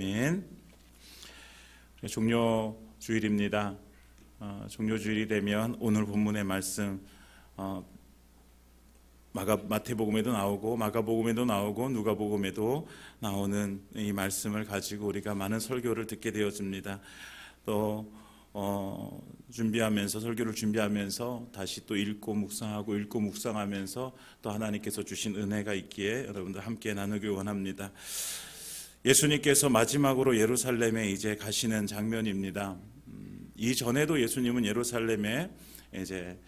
아멘. 종료주일입니다. 종료주일이 되면 오늘 본문의 말씀 마태복음에도 나오고 마가복음에도 나오고 누가복음에도 나오는 이 말씀을 가지고 우리가 많은 설교를 듣게 되어집니다. 또 설교를 준비하면서 다시 또 읽고 묵상하면서 또 하나님께서 주신 은혜가 있기에 여러분들 함께 나누기 원합니다. 예수님께서 마지막으로 예루살렘에 이제 가시는 장면입니다. 이전에도 예수님은 예루살렘에 이제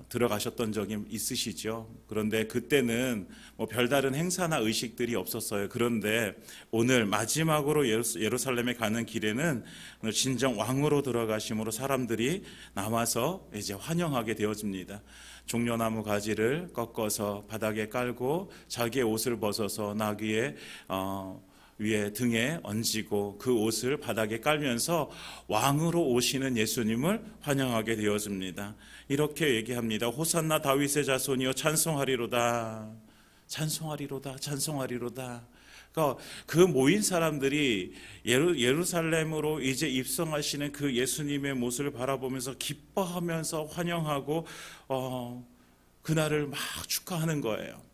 들어가셨던 적이 있으시죠. 그런데 그때는 별다른 행사나 의식들이 없었어요. 그런데 오늘 마지막으로 예루살렘에 가는 길에는 오늘 진정 왕으로 들어가심으로 사람들이 나와서 이제 환영하게 되어집니다. 종려나무 가지를 꺾어서 바닥에 깔고 자기의 옷을 벗어서 나귀의 위에 등에 얹고 그 옷을 바닥에 깔면서 왕으로 오시는 예수님을 환영하게 되어집니다. 이렇게 얘기합니다. 호산나 다윗의 자손이여 찬송하리로다. 찬송하리로다. 찬송하리로다. 그러니까 그 모인 사람들이 예루살렘으로 이제 입성하시는 그 예수님의 모습을 바라보면서 기뻐하면서 환영하고 그날을 막 축하하는 거예요.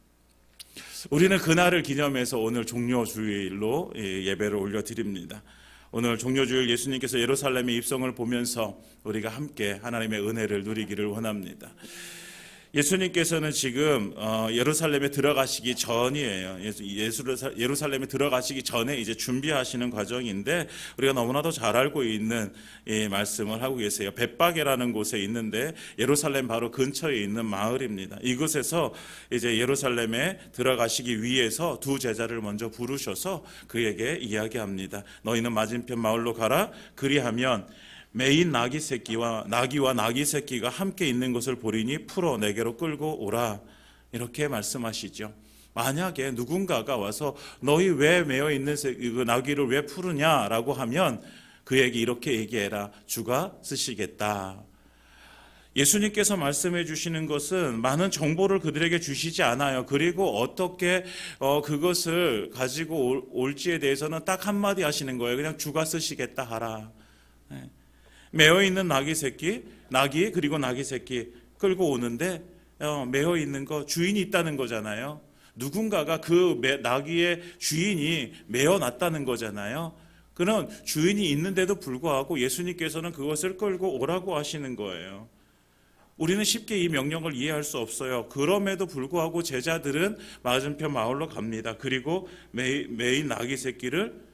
우리는 그날을 기념해서 오늘 종료주일로 예배를 올려드립니다. 오늘 종료주일 예수님께서 예루살렘의 입성을 보면서 우리가 함께 하나님의 은혜를 누리기를 원합니다. 예수님께서는 지금 예루살렘에 들어가시기 전이에요. 예루살렘에 들어가시기 전에 이제 준비하시는 과정인데 우리가 너무나도 잘 알고 있는 이 말씀을 하고 계세요. 벳바게라는 곳에 있는데 예루살렘 바로 근처에 있는 마을입니다. 이곳에서 이제 예루살렘에 들어가시기 위해서 두 제자를 먼저 부르셔서 그에게 이야기합니다. 너희는 맞은편 마을로 가라. 그리하면 매인 나귀와 나귀 새끼가 함께 있는 것을 보리니 풀어 내게로 끌고 오라. 이렇게 말씀하시죠. 만약에 누군가가 와서 너희 왜 매어 있는 그 나귀를 왜 풀으냐라고 하면 그에게 이렇게 얘기해라. 주가 쓰시겠다. 예수님께서 말씀해 주시는 것은 많은 정보를 그들에게 주시지 않아요. 그리고 어떻게 그것을 가지고 올지에 대해서는 딱 한마디 하시는 거예요. 그냥 주가 쓰시겠다 하라. 네. 매어 있는 나귀 새끼 끌고 오는데 매어 있는 거 주인이 있다는 거잖아요. 누군가가 그 나귀의 주인이 매어 놨다는 거잖아요. 그런 주인이 있는데도 불구하고 예수님께서는 그것을 끌고 오라고 하시는 거예요. 우리는 쉽게 이 명령을 이해할 수 없어요. 그럼에도 불구하고 제자들은 맞은편 마을로 갑니다. 그리고 매인 나귀 새끼를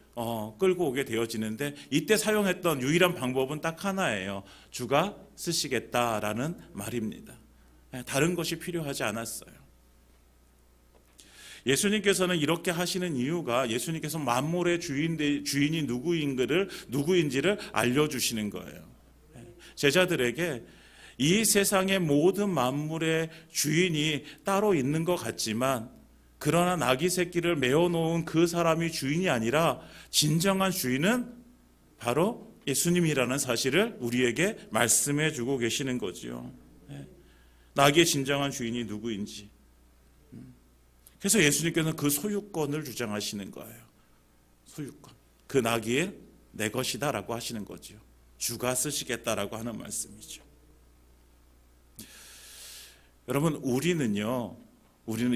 끌고 오게 되어지는데 이때 사용했던 유일한 방법은 딱 하나예요. 주가 쓰시겠다라는 말입니다. 다른 것이 필요하지 않았어요. 예수님께서는 이렇게 하시는 이유가 예수님께서 만물의 주인이 누구인지를 알려주시는 거예요. 제자들에게 이 세상의 모든 만물의 주인이 따로 있는 것 같지만 그러나 나귀 새끼를 메어놓은 그 사람이 주인이 아니라 진정한 주인은 바로 예수님이라는 사실을 우리에게 말씀해 주고 계시는 거죠. 나귀의 진정한 주인이 누구인지. 그래서 예수님께서는 그 소유권을 주장하시는 거예요. 소유권. 그 나귀의 내 것이다라고 하시는 거죠. 주가 쓰시겠다라고 하는 말씀이죠. 여러분, 우리는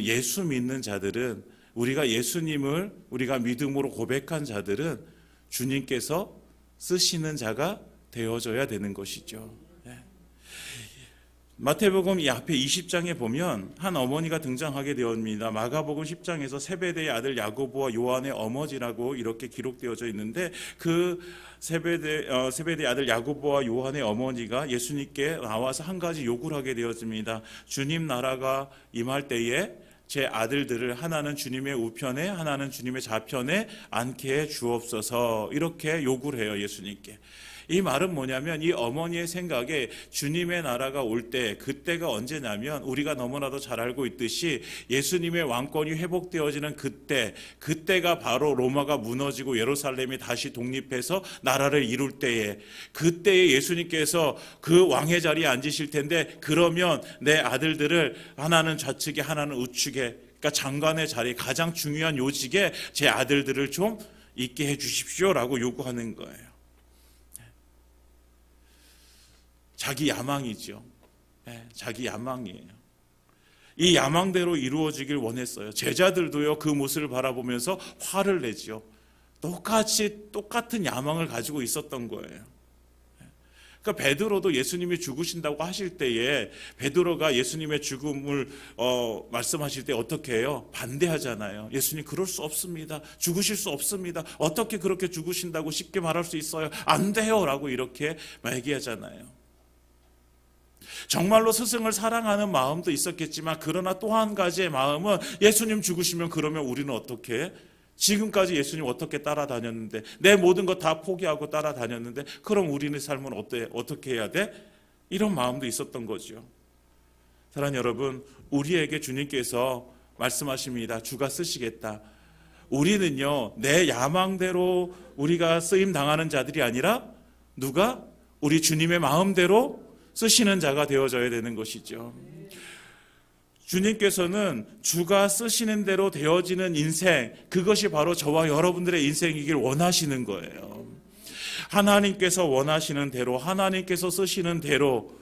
예수 믿는 자들은 우리가 예수님을 우리가 믿음으로 고백한 자들은 주님께서 쓰시는 자가 되어져야 되는 것이죠. 마태복음 이 앞에 20장에 보면 한 어머니가 등장하게 되었습니다. 마가복음 10장에서 세베대의 아들 야고보와 요한의 어머니라고 이렇게 기록되어져 있는데 그 세베대의 아들 야고보와 요한의 어머니가 예수님께 나와서 한 가지 요구를 하게 되었습니다. 주님 나라가 임할 때에 제 아들들을 하나는 주님의 우편에 하나는 주님의 좌편에 앉게 해 주옵소서. 이렇게 요구를 해요. 예수님께. 이 말은 뭐냐면 이 어머니의 생각에 주님의 나라가 올 때 그때가 언제냐면 우리가 너무나도 잘 알고 있듯이 예수님의 왕권이 회복되어지는 그때가 바로 로마가 무너지고 예루살렘이 다시 독립해서 나라를 이룰 때에 그때에 예수님께서 그 왕의 자리에 앉으실 텐데 그러면 내 아들들을 하나는 좌측에 하나는 우측에 그러니까 장관의 자리 가장 중요한 요직에 제 아들들을 좀 있게 해 주십시오라고 요구하는 거예요. 자기 야망이죠. 자기 야망이에요. 이 야망대로 이루어지길 원했어요. 제자들도요, 그 모습을 바라보면서 화를 내죠. 똑같은 야망을 가지고 있었던 거예요. 그러니까 베드로도 예수님이 죽으신다고 하실 때에 베드로가 예수님의 죽음을 말씀하실 때 어떻게 해요? 반대하잖아요. 예수님 그럴 수 없습니다. 죽으실 수 없습니다. 어떻게 그렇게 죽으신다고 쉽게 말할 수 있어요? 안 돼요 라고 이렇게 얘기하잖아요. 정말로 스승을 사랑하는 마음도 있었겠지만 그러나 또 한 가지의 마음은 예수님 죽으시면 그러면 우리는 어떻게 해? 지금까지 예수님 어떻게 따라다녔는데 내 모든 것 다 포기하고 따라다녔는데 그럼 우리의 삶은 어떻게 해야 돼? 이런 마음도 있었던 거죠. 사랑하는 여러분, 우리에게 주님께서 말씀하십니다. 주가 쓰시겠다. 우리는요, 내 야망대로 우리가 쓰임 당하는 자들이 아니라 누가? 우리 주님의 마음대로 쓰시는 자가 되어져야 되는 것이죠. 주님께서는 주가 쓰시는 대로 되어지는 인생, 그것이 바로 저와 여러분들의 인생이길 원하시는 거예요. 하나님께서 원하시는 대로, 하나님께서 쓰시는 대로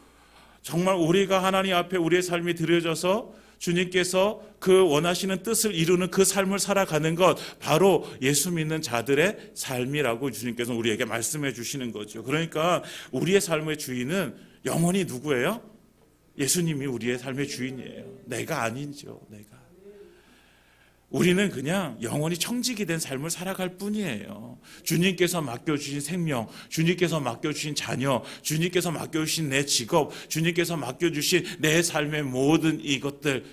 정말 우리가 하나님 앞에 우리의 삶이 드려져서 주님께서 그 원하시는 뜻을 이루는 그 삶을 살아가는 것, 바로 예수 믿는 자들의 삶이라고 주님께서 우리에게 말씀해 주시는 거죠. 그러니까 우리의 삶의 주인은 영원히 누구예요? 예수님이 우리의 삶의 주인이에요. 내가 아니죠. 우리는 그냥 영원히 청직이 된 삶을 살아갈 뿐이에요. 주님께서 맡겨주신 생명, 주님께서 맡겨주신 자녀, 주님께서 맡겨주신 내 직업, 주님께서 맡겨주신 내 삶의 모든 이것들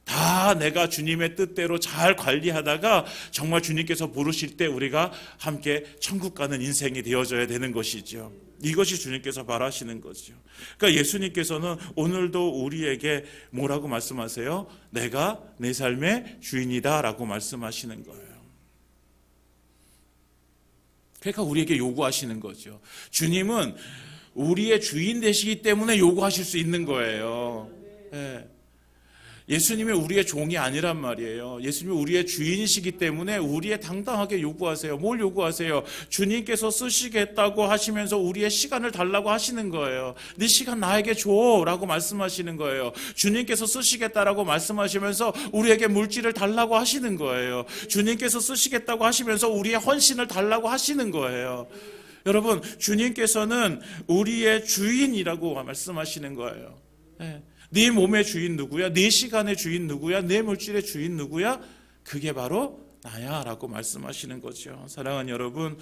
다 내가 주님의 뜻대로 잘 관리하다가 정말 주님께서 부르실 때 우리가 함께 천국 가는 인생이 되어져야 되는 것이죠. 이것이 주님께서 바라시는 거죠. 그러니까 예수님께서는 오늘도 우리에게 뭐라고 말씀하세요? 내가 내 삶의 주인이다 라고 말씀하시는 거예요. 그러니까 우리에게 요구하시는 거죠. 주님은 우리의 주인 되시기 때문에 요구하실 수 있는 거예요. 예수님이 우리의 종이 아니란 말이에요. 예수님이 우리의 주인이시기 때문에 우리의 당당하게 요구하세요. 뭘 요구하세요? 주님께서 쓰시겠다고 하시면서 우리의 시간을 달라고 하시는 거예요. 네 시간 나에게 줘 라고 말씀하시는 거예요. 주님께서 쓰시겠다라고 말씀하시면서 우리에게 물질을 달라고 하시는 거예요. 주님께서 쓰시겠다고 하시면서 우리의 헌신을 달라고 하시는 거예요. 여러분, 주님께서는 우리의 주인이라고 말씀하시는 거예요. 네 몸의 주인 누구야? 네 시간의 주인 누구야? 네 물질의 주인 누구야? 그게 바로 나야 라고 말씀하시는 거죠. 사랑하는 여러분,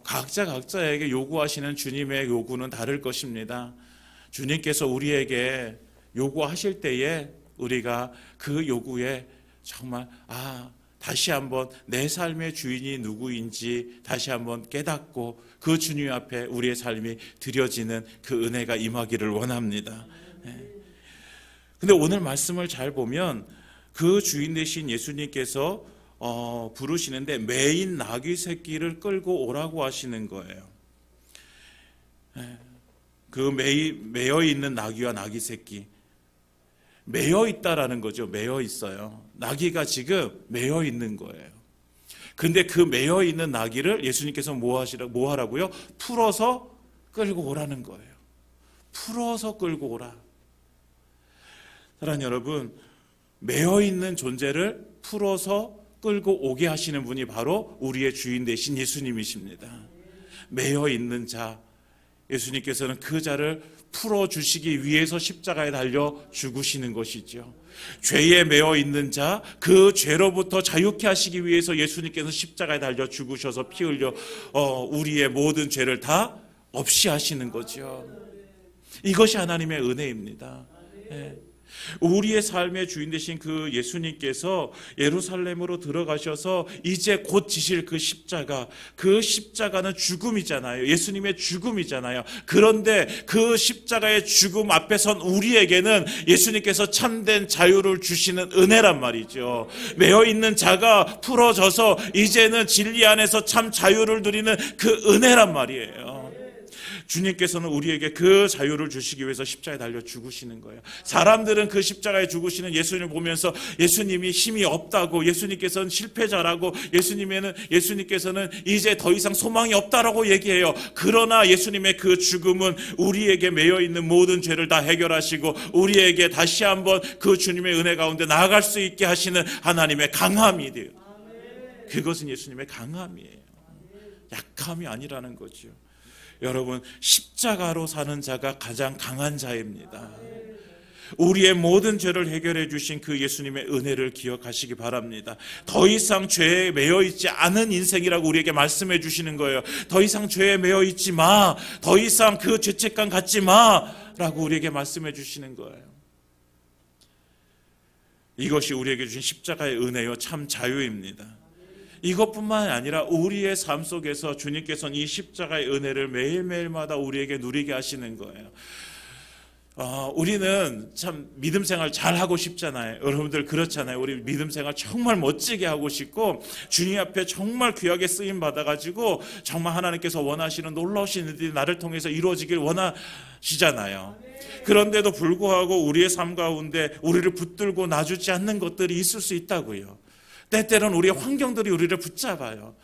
각자에게 요구하시는 주님의 요구는 다를 것입니다. 주님께서 우리에게 요구하실 때에 우리가 그 요구에 정말 다시 한번 내 삶의 주인이 누구인지 다시 한번 깨닫고 그 주님 앞에 우리의 삶이 드려지는 그 은혜가 임하기를 원합니다. 근데 오늘 말씀을 잘 보면 그 주인 되신 예수님께서 부르시는데 매인 나귀 새끼를 끌고 오라고 하시는 거예요. 그 매여 있는 나귀와 나귀 새끼, 매여 있다라는 거죠. 매여 있어요. 나귀가 지금 매여 있는 거예요. 근데 그 매여 있는 나귀를 예수님께서 뭐 하라고요? 풀어서 끌고 오라는 거예요. 풀어서 끌고 오라. 사랑하는 여러분, 매여 있는 존재를 풀어서 끌고 오게 하시는 분이 바로 우리의 주인 되신 예수님이십니다. 매여 있는 자, 예수님께서는 그 자를 풀어주시기 위해서 십자가에 달려 죽으시는 것이죠. 죄에 매어 있는 자, 그 죄로부터 자유케 하시기 위해서 예수님께서 십자가에 달려 죽으셔서 피 흘려 우리의 모든 죄를 다 없이 하시는 거죠. 이것이 하나님의 은혜입니다. 우리의 삶의 주인 되신 그 예수님께서 예루살렘으로 들어가셔서 이제 곧 지실 그 십자가는 죽음이잖아요. 예수님의 죽음이잖아요. 그런데 그 십자가의 죽음 앞에 선 우리에게는 예수님께서 참된 자유를 주시는 은혜란 말이죠. 매여 있는 자가 풀어져서 이제는 진리 안에서 참 자유를 누리는 그 은혜란 말이에요. 주님께서는 우리에게 그 자유를 주시기 위해서 십자가에 달려 죽으시는 거예요. 사람들은 그 십자가에 죽으시는 예수님을 보면서 예수님이 힘이 없다고, 예수님께서는 실패자라고, 예수님께서는 이제 더 이상 소망이 없다라고 얘기해요. 그러나 예수님의 그 죽음은 우리에게 매여 있는 모든 죄를 다 해결하시고 우리에게 다시 한번 그 주님의 은혜 가운데 나아갈 수 있게 하시는 하나님의 강함이 돼요. 그것은 예수님의 강함이에요. 약함이 아니라는 거죠. 여러분, 십자가로 사는 자가 가장 강한 자입니다. 우리의 모든 죄를 해결해 주신 그 예수님의 은혜를 기억하시기 바랍니다. 더 이상 죄에 매여 있지 않은 인생이라고 우리에게 말씀해 주시는 거예요. 더 이상 죄에 매여 있지 마, 더 이상 그 죄책감 갖지 마라고 우리에게 말씀해 주시는 거예요. 이것이 우리에게 주신 십자가의 은혜요, 참 자유입니다. 이것뿐만 아니라 우리의 삶 속에서 주님께서는 이 십자가의 은혜를 매일매일마다 우리에게 누리게 하시는 거예요. 우리는 참 믿음 생활 잘 하고 싶잖아요. 여러분들 그렇잖아요. 우리 믿음 생활 정말 멋지게 하고 싶고 주님 앞에 정말 귀하게 쓰임 받아가지고 정말 하나님께서 원하시는 놀라우신 일들이 나를 통해서 이루어지길 원하시잖아요. 그런데도 불구하고 우리의 삶 가운데 우리를 붙들고 놔주지 않는 것들이 있을 수 있다고요. 때때로는 우리의 환경들이 우리를 붙잡아요.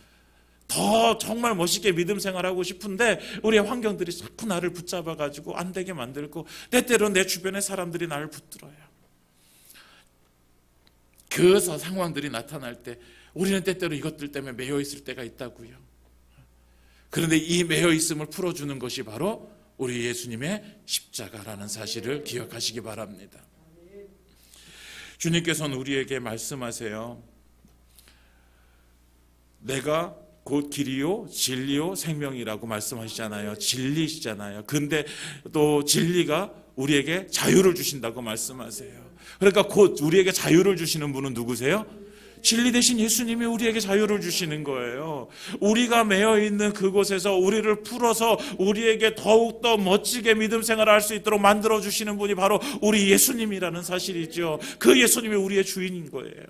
더 정말 멋있게 믿음 생활하고 싶은데 우리의 환경들이 자꾸 나를 붙잡아가지고 안 되게 만들고, 때때로는 내 주변의 사람들이 나를 붙들어요. 그 상황들이 나타날 때 우리는 때때로 이것들 때문에 매여 있을 때가 있다고요. 그런데 이 매여 있음을 풀어주는 것이 바로 우리 예수님의 십자가라는 사실을 기억하시기 바랍니다. 주님께서는 우리에게 말씀하세요. 내가 곧 길이요 진리요 생명이라고 말씀하시잖아요. 진리시잖아요. 근데 또 진리가 우리에게 자유를 주신다고 말씀하세요. 그러니까 곧 우리에게 자유를 주시는 분은 누구세요? 진리 대신 예수님이 우리에게 자유를 주시는 거예요. 우리가 매여 있는 그곳에서 우리를 풀어서 우리에게 더욱더 멋지게 믿음 생활을 할 수 있도록 만들어 주시는 분이 바로 우리 예수님이라는 사실이죠. 그 예수님이 우리의 주인인 거예요.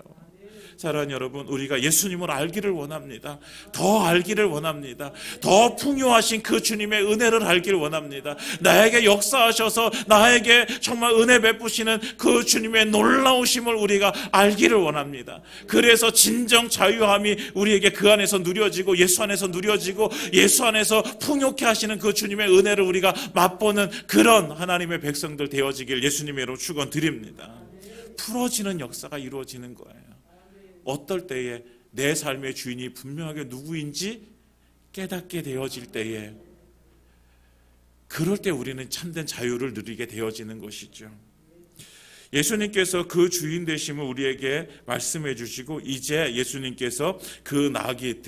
사랑하는 여러분, 우리가 예수님을 알기를 원합니다. 더 알기를 원합니다. 더 풍요하신 그 주님의 은혜를 알기를 원합니다. 나에게 역사하셔서 나에게 정말 은혜 베푸시는 그 주님의 놀라우심을 우리가 알기를 원합니다. 그래서 진정 자유함이 우리에게 그 안에서 누려지고 예수 안에서 누려지고 예수 안에서 풍요케 하시는 그 주님의 은혜를 우리가 맛보는 그런 하나님의 백성들 되어지길 예수님의 이름으로 축원드립니다. 풀어지는 역사가 이루어지는 거예요. 어떨 때에 내 삶의 주인이 분명하게 누구인지 깨닫게 되어질 때에, 그럴 때 우리는 참된 자유를 누리게 되어지는 것이죠. 예수님께서 그 주인 되심을 우리에게 말씀해 주시고, 이제 예수님께서 그 나귀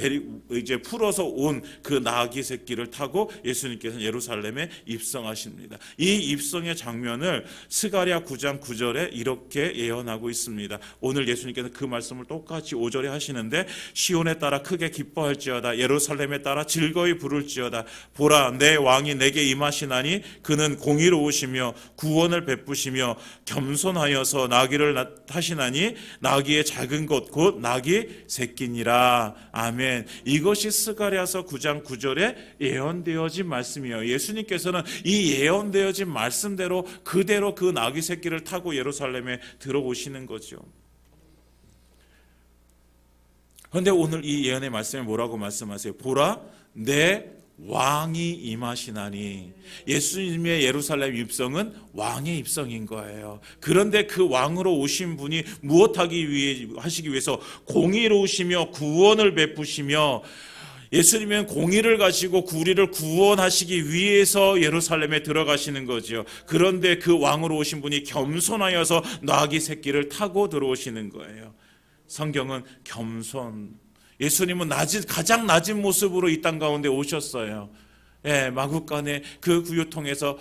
이제 풀어서 온 그 나귀 새끼를 타고 예수님께서 예루살렘에 입성하십니다. 이 입성의 장면을 스가랴 9장 9절에 이렇게 예언하고 있습니다. 오늘 예수님께서 그 말씀을 똑같이 5절에 하시는데, 시온에 따라 크게 기뻐할지어다, 예루살렘에 따라 즐거이 부를지어다. 보라, 내 왕이 내게 임하시나니 그는 공의로우시며 구원을 베푸시며 겸손하여서 나귀를 타시나니 나귀의 작은 것 곧 나귀 새끼니라. 아멘. 이것이 스가랴서 9장 9절에 예언되어진 말씀이에요. 예수님께서는 이 예언되어진 말씀대로 그대로 그 나귀 새끼를 타고 예루살렘에 들어오시는 거죠. 그런데 오늘 이 예언의 말씀에 뭐라고 말씀하세요? 보라, 내 왕이 임하시나니. 예수님의 예루살렘 입성은 왕의 입성인 거예요. 그런데 그 왕으로 오신 분이 하시기 위해서 공의로우시며 구원을 베푸시며, 예수님은 공의를 가지고 우리를 구원하시기 위해서 예루살렘에 들어가시는 거죠. 그런데 그 왕으로 오신 분이 겸손하여서 나귀 새끼를 타고 들어오시는 거예요. 성경은 겸손, 예수님은 가장 낮은 모습으로 이 땅 가운데 오셨어요. 마구간의 그 구유통에서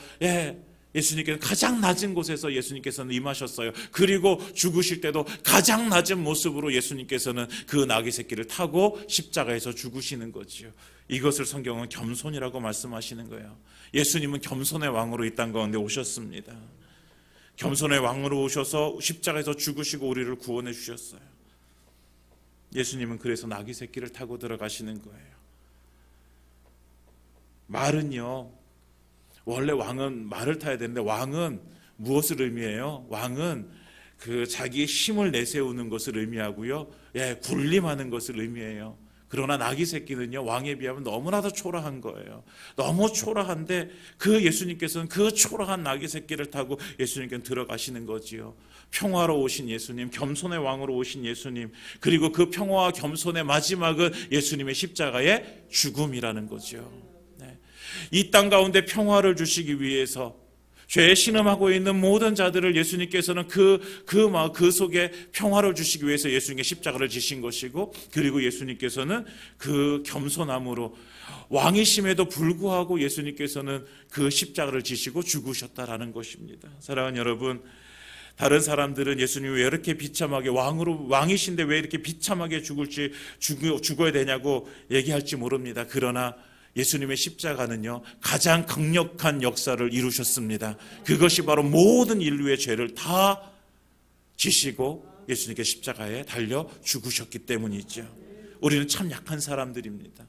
예수님께서 가장 낮은 곳에서 예수님께서는 임하셨어요. 그리고 죽으실 때도 가장 낮은 모습으로 예수님께서는 그 나귀 새끼를 타고 십자가에서 죽으시는 거지요. 이것을 성경은 겸손이라고 말씀하시는 거예요. 예수님은 겸손의 왕으로 이 땅 가운데 오셨습니다. 겸손의 왕으로 오셔서 십자가에서 죽으시고 우리를 구원해 주셨어요. 예수님은 그래서 나귀 새끼를 타고 들어가시는 거예요. 말은요, 원래 왕은 말을 타야 되는데 왕은 무엇을 의미해요? 왕은 그 자기의 힘을 내세우는 것을 의미하고요. 군림하는 것을 의미해요. 그러나 나귀 새끼는요, 왕에 비하면 너무나도 초라한 거예요. 너무 초라한데 그 예수님께서는 그 초라한 나귀 새끼를 타고 예수님께는 들어가시는 거지요. 평화로 오신 예수님, 겸손의 왕으로 오신 예수님, 그리고 그 평화와 겸손의 마지막은 예수님의 십자가의 죽음이라는 거죠. 이 땅 가운데 평화를 주시기 위해서 죄에 신음하고 있는 모든 자들을 예수님께서는 그 속에 평화를 주시기 위해서 예수님께 십자가를 지신 것이고, 그리고 예수님께서는 그 겸손함으로 왕이심에도 불구하고 예수님께서는 그 십자가를 지시고 죽으셨다라는 것입니다. 사랑하는 여러분, 다른 사람들은 예수님이 왜 이렇게 비참하게 왕이신데 왜 이렇게 비참하게 죽어야 되냐고 얘기할지 모릅니다. 그러나 예수님의 십자가는요, 가장 강력한 역사를 이루셨습니다. 그것이 바로 모든 인류의 죄를 다 지시고 예수님께 십자가에 달려 죽으셨기 때문이죠. 우리는 참 약한 사람들입니다.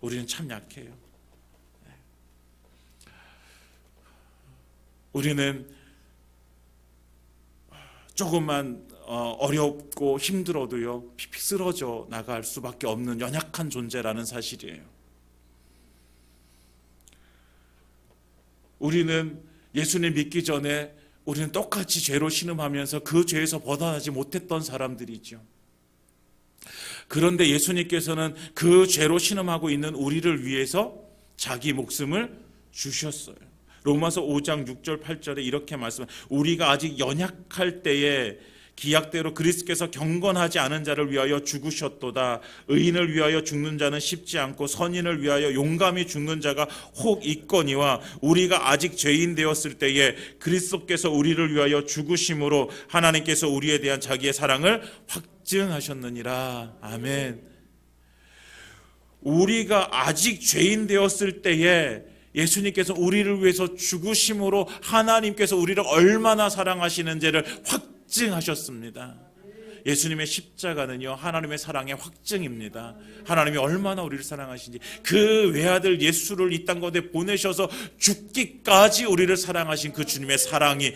우리는 참 약해요. 우리는 조금만 어렵고 힘들어도요, 픽픽 쓰러져 나갈 수밖에 없는 연약한 존재라는 사실이에요. 우리는 예수님 믿기 전에 우리는 똑같이 죄로 신음하면서 그 죄에서 벗어나지 못했던 사람들이죠. 그런데 예수님께서는 그 죄로 신음하고 있는 우리를 위해서 자기 목숨을 주셨어요. 로마서 5장 6절 8절에 이렇게 말씀합니다. 우리가 아직 연약할 때에 기약대로 그리스도께서 경건하지 않은 자를 위하여 죽으셨도다. 의인을 위하여 죽는 자는 쉽지 않고 선인을 위하여 용감히 죽는 자가 혹 있거니와 우리가 아직 죄인 되었을 때에 그리스도께서 우리를 위하여 죽으심으로 하나님께서 우리에 대한 자기의 사랑을 확증하셨느니라. 아멘. 우리가 아직 죄인 되었을 때에 예수님께서 우리를 위해서 죽으심으로 하나님께서 우리를 얼마나 사랑하시는지를 확증하셨습니다. 예수님의 십자가는요, 하나님의 사랑의 확증입니다. 하나님이 얼마나 우리를 사랑하신지, 그 외아들 예수를 이 땅 가운데 보내셔서 죽기까지 우리를 사랑하신 그 주님의 사랑이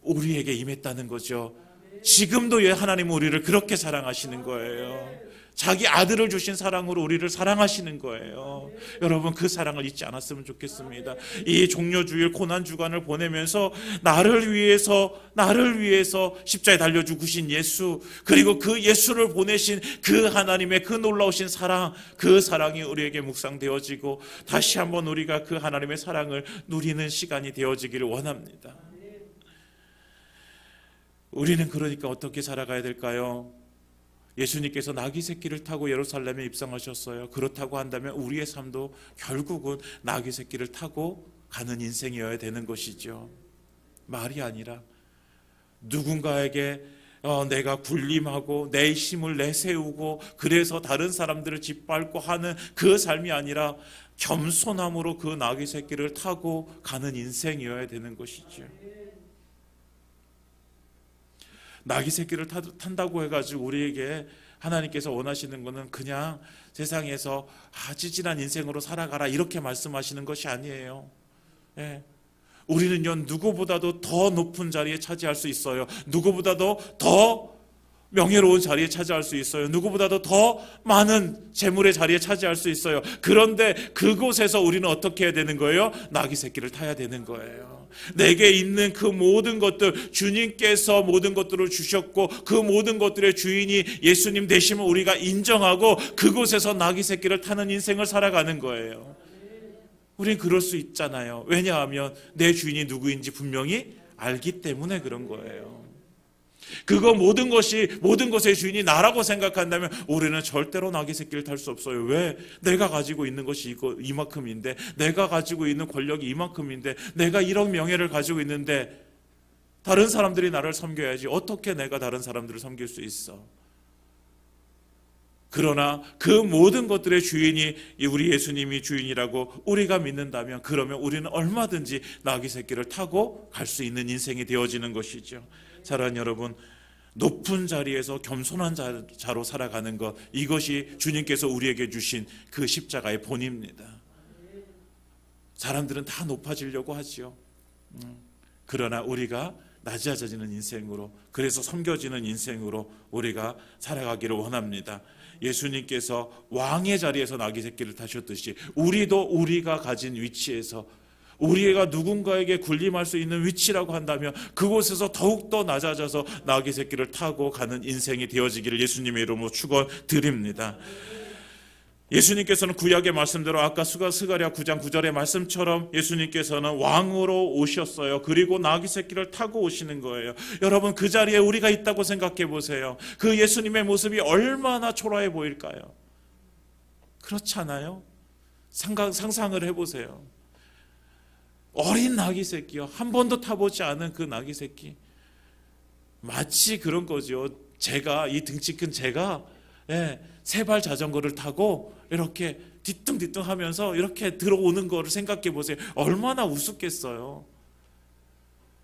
우리에게 임했다는 거죠. 지금도 하나님은 우리를 그렇게 사랑하시는 거예요. 자기 아들을 주신 사랑으로 우리를 사랑하시는 거예요. 여러분, 그 사랑을 잊지 않았으면 좋겠습니다. 이 종료주일 고난주간을 보내면서 나를 위해서 십자가에 달려 죽으신 예수, 그리고 그 예수를 보내신 그 하나님의 그 놀라우신 사랑, 그 사랑이 우리에게 묵상되어지고 다시 한번 우리가 그 하나님의 사랑을 누리는 시간이 되어지기를 원합니다. 우리는 그러니까 어떻게 살아가야 될까요? 예수님께서 나귀 새끼를 타고 예루살렘에 입성하셨어요. 그렇다고 한다면 우리의 삶도 결국은 나귀 새끼를 타고 가는 인생이어야 되는 것이죠. 말이 아니라 누군가에게 내가 군림하고 내 힘을 내세우고 그래서 다른 사람들을 짓밟고 하는 그 삶이 아니라 겸손함으로 그 나귀 새끼를 타고 가는 인생이어야 되는 것이죠. 나귀 새끼를 탄다고 해가지고 우리에게 하나님께서 원하시는 것은 그냥 세상에서 찌질한 인생으로 살아가라 이렇게 말씀하시는 것이 아니에요. 우리는요, 누구보다도 더 높은 자리에 차지할 수 있어요. 누구보다도 더 명예로운 자리에 차지할 수 있어요. 누구보다도 더 많은 재물의 자리에 차지할 수 있어요. 그런데 그곳에서 우리는 어떻게 해야 되는 거예요? 나귀 새끼를 타야 되는 거예요. 내게 있는 그 모든 것들, 주님께서 모든 것들을 주셨고 그 모든 것들의 주인이 예수님 되심을 우리가 인정하고 그곳에서 나귀 새끼를 타는 인생을 살아가는 거예요. 우린 그럴 수 있잖아요. 왜냐하면 내 주인이 누구인지 분명히 알기 때문에 그런 거예요. 그거 모든 것의 주인이 나라고 생각한다면 우리는 절대로 나귀 새끼를 탈 수 없어요. 왜? 내가 가지고 있는 것이 이만큼인데, 내가 가지고 있는 권력이 이만큼인데, 내가 이런 명예를 가지고 있는데 다른 사람들이 나를 섬겨야지 어떻게 내가 다른 사람들을 섬길 수 있어? 그러나 그 모든 것들의 주인이 우리 예수님이 주인이라고 우리가 믿는다면 그러면 우리는 얼마든지 나귀 새끼를 타고 갈 수 있는 인생이 되어지는 것이죠. 사랑하는 여러분, 높은 자리에서 겸손한 자로 살아가는 것, 이것이 주님께서 우리에게 주신 그 십자가의 본입니다. 사람들은 다 높아지려고 하지요. 그러나 우리가 낮아지는 인생으로, 그래서 섬겨지는 인생으로 우리가 살아가기를 원합니다. 예수님께서 왕의 자리에서 나귀 새끼를 타셨듯이 우리도 우리가 가진 위치에서, 우리가 누군가에게 군림할 수 있는 위치라고 한다면 그곳에서 더욱더 낮아져서 나귀 새끼를 타고 가는 인생이 되어지기를 예수님의 이름으로 축원드립니다. 예수님께서는 구약의 말씀대로 아까 스가랴 9장 9절의 말씀처럼 예수님께서는 왕으로 오셨어요. 그리고 나귀 새끼를 타고 오시는 거예요. 여러분, 그 자리에 우리가 있다고 생각해 보세요. 그 예수님의 모습이 얼마나 초라해 보일까요? 그렇지 않아요? 상상을 해보세요. 어린 나귀 새끼요, 한 번도 타보지 않은 그 나귀 새끼, 마치 그런 거죠. 제가, 이 등치 큰 제가 세발 자전거를 타고 이렇게 뒤뚱뒤뚱 하면서 이렇게 들어오는 거를 생각해 보세요. 얼마나 우습겠어요.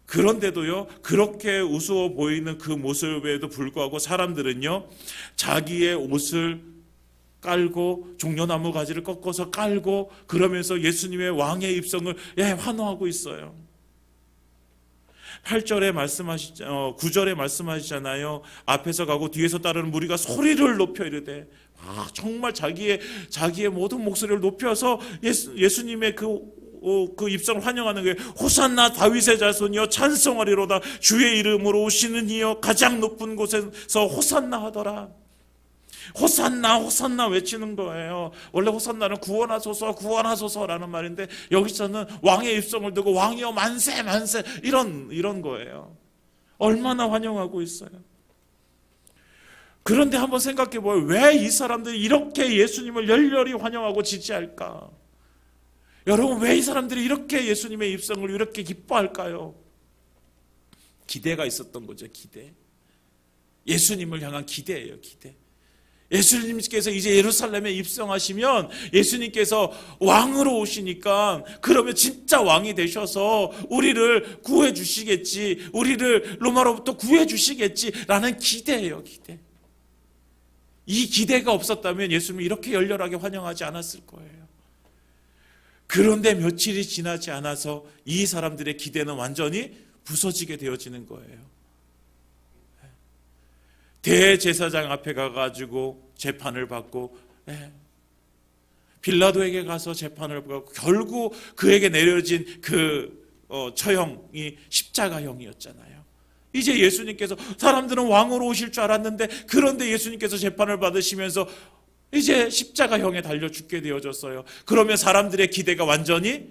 그런데도요, 그렇게 우스워 보이는 그 모습에도 불구하고 사람들은요, 자기의 옷을 깔고 종려나무 가지를 꺾어서 깔고 그러면서 예수님의 왕의 입성을 환호하고 있어요. 8절에 9절에 말씀하시잖아요. 앞에서 가고 뒤에서 따르는 무리가 소리를 높여 이르되, 정말 자기의 모든 목소리를 높여서 예수님의 그 입성을 환영하는 거예요. 호산나 다윗의 자손이여 찬송하리로다. 주의 이름으로 오시는 이여 가장 높은 곳에서 호산나 하더라. 호산나 호산나 외치는 거예요. 원래 호산나는 구원하소서 구원하소서라는 말인데 여기서는 왕의 입성을 두고 왕이여 만세 만세 이런 거예요. 얼마나 환영하고 있어요. 그런데 한번 생각해 보아요. 왜 이 사람들이 이렇게 예수님을 열렬히 환영하고 지지할까? 여러분, 왜 이 사람들이 이렇게 예수님의 입성을 이렇게 기뻐할까요? 기대가 있었던 거죠. 기대. 예수님을 향한 기대예요. 기대. 예수님께서 이제 예루살렘에 입성하시면 예수님께서 왕으로 오시니까 그러면 진짜 왕이 되셔서 우리를 구해 주시겠지, 우리를 로마로부터 구해 주시겠지라는 기대예요. 기대. 이 기대가 없었다면 예수님이 이렇게 열렬하게 환영하지 않았을 거예요. 그런데 며칠이 지나지 않아서 이 사람들의 기대는 완전히 부서지게 되어지는 거예요. 대제사장 앞에 가가지고 재판을 받고, 빌라도에게 가서 재판을 받고 결국 그에게 내려진 그 처형이 십자가형이었잖아요. 이제 예수님께서, 사람들은 왕으로 오실 줄 알았는데 그런데 예수님께서 재판을 받으시면서 이제 십자가형에 달려 죽게 되어졌어요. 그러면 사람들의 기대가 완전히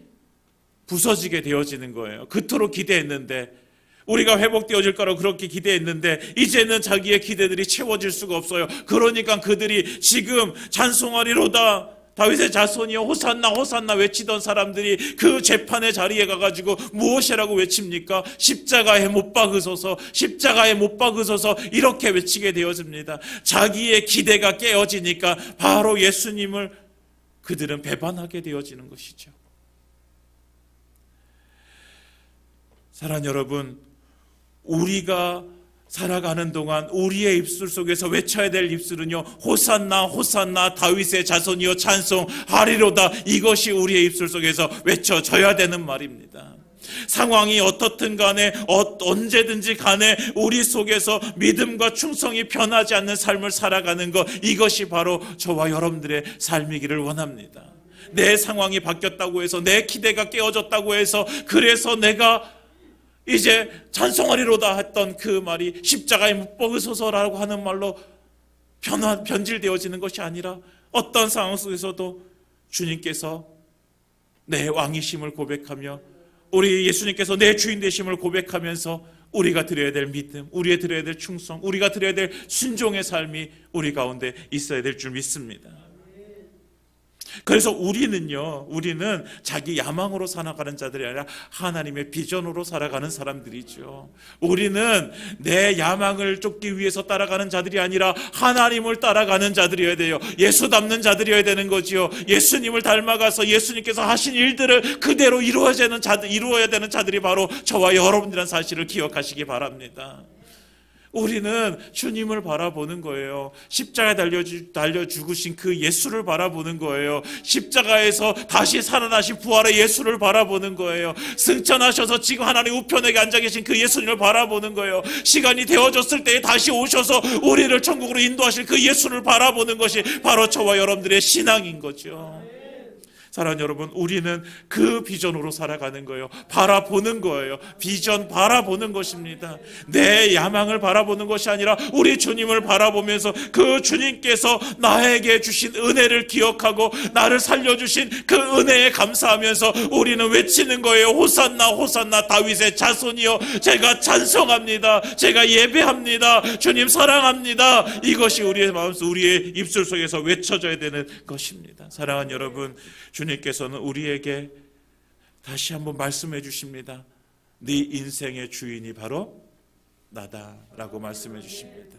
부서지게 되어지는 거예요. 그토록 기대했는데, 우리가 회복되어질 거라고 그렇게 기대했는데 이제는 자기의 기대들이 채워질 수가 없어요. 그러니까 그들이 지금 찬송하리로다 다윗의 자손이여 호산나 호산나 외치던 사람들이 그 재판의 자리에 가가지고 무엇이라고 외칩니까? 십자가에 못 박으소서, 십자가에 못 박으소서, 이렇게 외치게 되어집니다. 자기의 기대가 깨어지니까 바로 예수님을 그들은 배반하게 되어지는 것이죠. 사랑하는 여러분, 우리가 살아가는 동안 우리의 입술 속에서 외쳐야 될 입술은요, 호산나 호산나 다윗의 자손이여 찬송하리로다. 이것이 우리의 입술 속에서 외쳐져야 되는 말입니다. 상황이 어떻든 간에 언제든지 간에 우리 속에서 믿음과 충성이 변하지 않는 삶을 살아가는 것, 이것이 바로 저와 여러분들의 삶이기를 원합니다. 내 상황이 바뀌었다고 해서, 내 기대가 깨어졌다고 해서, 그래서 내가 이제 찬송하리로다 했던 그 말이 십자가에 못 박으소서라고 하는 말로 변질되어지는 것이 아니라, 어떤 상황 속에서도 주님께서 내 왕이심을 고백하며, 우리 예수님께서 내 주인 되심을 고백하면서 우리가 드려야 될 믿음, 우리가 드려야 될 충성, 우리가 드려야 될 순종의 삶이 우리 가운데 있어야 될 줄 믿습니다. 그래서 우리는 자기 야망으로 살아가는 자들이 아니라 하나님의 비전으로 살아가는 사람들이죠. 우리는 내 야망을 쫓기 위해서 따라가는 자들이 아니라 하나님을 따라가는 자들이어야 돼요. 예수 닮는 자들이어야 되는 거지요. 예수님을 닮아가서 예수님께서 하신 일들을 그대로 이루어야 되는 자들이 바로 저와 여러분들이라는 사실을 기억하시기 바랍니다. 우리는 주님을 바라보는 거예요. 십자가에 달려 죽으신 그 예수를 바라보는 거예요. 십자가에서 다시 살아나신 부활의 예수를 바라보는 거예요. 승천하셔서 지금 하나님 우편에 앉아 계신 그 예수님을 바라보는 거예요. 시간이 되어졌을 때에 다시 오셔서 우리를 천국으로 인도하실 그 예수를 바라보는 것이 바로 저와 여러분들의 신앙인 거죠. 사랑하는 여러분, 우리는 그 비전으로 살아가는 거예요. 바라보는 거예요. 비전 바라보는 것입니다. 내 야망을 바라보는 것이 아니라 우리 주님을 바라보면서 그 주님께서 나에게 주신 은혜를 기억하고 나를 살려주신 그 은혜에 감사하면서 우리는 외치는 거예요. 호산나 호산나 다윗의 자손이여, 제가 찬송합니다. 제가 예배합니다. 주님 사랑합니다. 이것이 우리의 마음속, 우리의 입술 속에서 외쳐져야 되는 것입니다. 사랑하는 여러분, 주님께서는 우리에게 다시 한번 말씀해 주십니다. 네 인생의 주인이 바로 나다라고 말씀해 주십니다.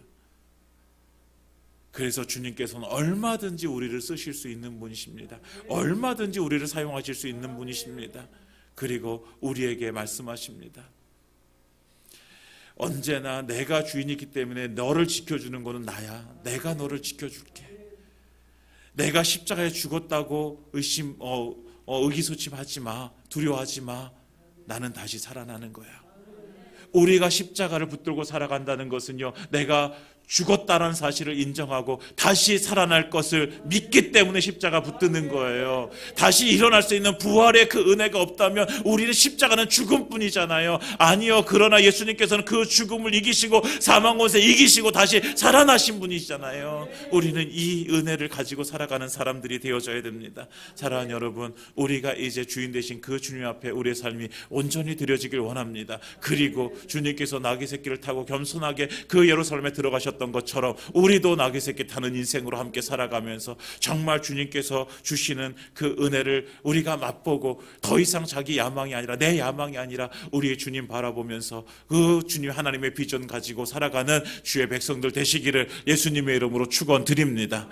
그래서 주님께서는 얼마든지 우리를 쓰실 수 있는 분이십니다. 얼마든지 우리를 사용하실 수 있는 분이십니다. 그리고 우리에게 말씀하십니다. 언제나 내가 주인이기 때문에 너를 지켜주는 것은 나야. 내가 너를 지켜줄게. 내가 십자가에 죽었다고 의기소침하지 마. 두려워하지 마. 나는 다시 살아나는 거야. 우리가 십자가를 붙들고 살아간다는 것은요, 내가 죽었다는 사실을 인정하고 다시 살아날 것을 믿기 때문에 십자가 붙드는 거예요. 다시 일어날 수 있는 부활의 그 은혜가 없다면 우리는 십자가는 죽음뿐이잖아요. 아니요, 그러나 예수님께서는 그 죽음을 이기시고 사망 권세 이기시고 다시 살아나신 분이잖아요. 우리는 이 은혜를 가지고 살아가는 사람들이 되어져야 됩니다. 사랑하는 여러분, 우리가 이제 주인 되신 그 주님 앞에 우리의 삶이 온전히 드려지길 원합니다. 그리고 주님께서 나귀 새끼를 타고 겸손하게 그 예루살렘에 들어가셨던 것처럼 우리도 나귀 새끼 타는 인생으로 함께 살아가면서 정말 주님께서 주시는 그 은혜를 우리가 맛보고 더 이상 자기 야망이 아니라, 내 야망이 아니라 우리의 주님 바라보면서 그 주님 하나님의 비전 가지고 살아가는 주의 백성들 되시기를 예수님의 이름으로 축원드립니다.